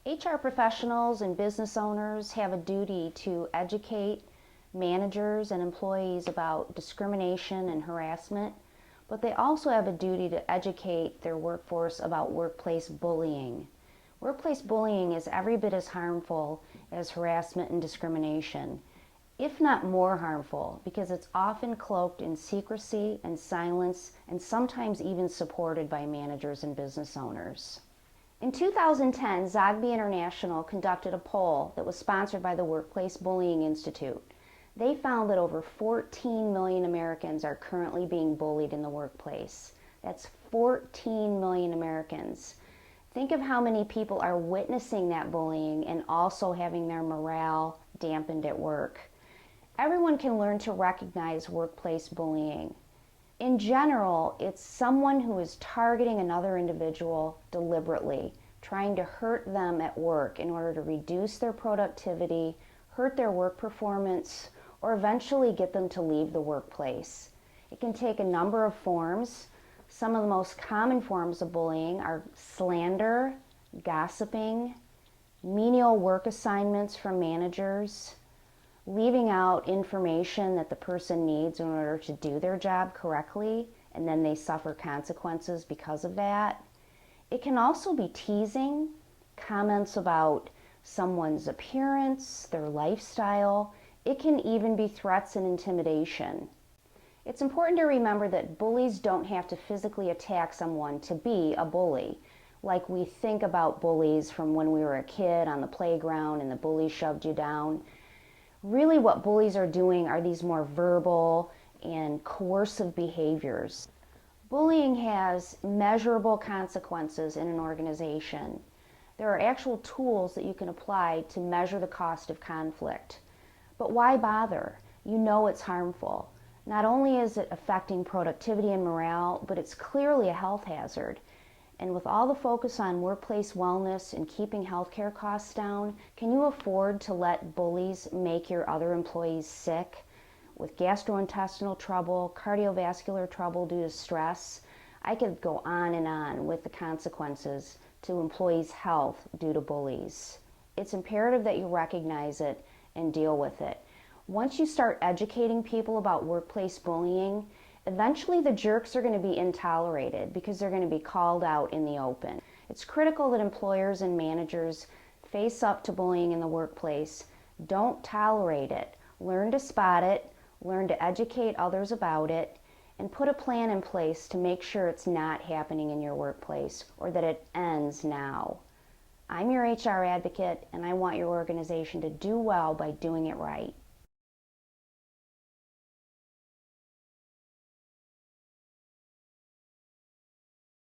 HR professionals and business owners have a duty to educate managers and employees about discrimination and harassment, but they also have a duty to educate their workforce about workplace bullying. Workplace bullying is every bit as harmful as harassment and discrimination, if not more harmful, because it's often cloaked in secrecy and silence and sometimes even supported by managers and business owners. In 2010, Zogby International conducted a poll that was sponsored by the Workplace Bullying Institute. They found that over 14 million Americans are currently being bullied in the workplace. That's 14 million Americans. Think of how many people are witnessing that bullying and also having their morale dampened at work. Everyone can learn to recognize workplace bullying. In general, it's someone who is targeting another individual deliberately, trying to hurt them at work in order to reduce their productivity, hurt their work performance, or eventually get them to leave the workplace. It can take a number of forms. Some of the most common forms of bullying are slander, gossiping, menial work assignments from managers, leaving out information that the person needs in order to do their job correctly, and then they suffer consequences because of that. It can also be teasing, comments about someone's appearance, their lifestyle. It can even be threats and intimidation. It's important to remember that bullies don't have to physically attack someone to be a bully. Like we think about bullies from when we were a kid on the playground and the bully shoved you down. Really what bullies are doing are these more verbal and coercive behaviors. Bullying has measurable consequences in an organization. There are actual tools that you can apply to measure the cost of conflict. But why bother? You know it's harmful. Not only is it affecting productivity and morale, but it's clearly a health hazard. And with all the focus on workplace wellness and keeping healthcare costs down, can you afford to let bullies make your other employees sick with gastrointestinal trouble, cardiovascular trouble due to stress? I could go on with the consequences to employees' health due to bullies. It's imperative that you recognize it and deal with it. Once you start educating people about workplace bullying, eventually the jerks are going to be intolerated because they're going to be called out in the open. It's critical that employers and managers face up to bullying in the workplace. Don't tolerate it. Learn to spot it, learn to educate others about it, and put a plan in place to make sure it's not happening in your workplace or that it ends now. I'm your HR advocate, and I want your organization to do well by doing it right.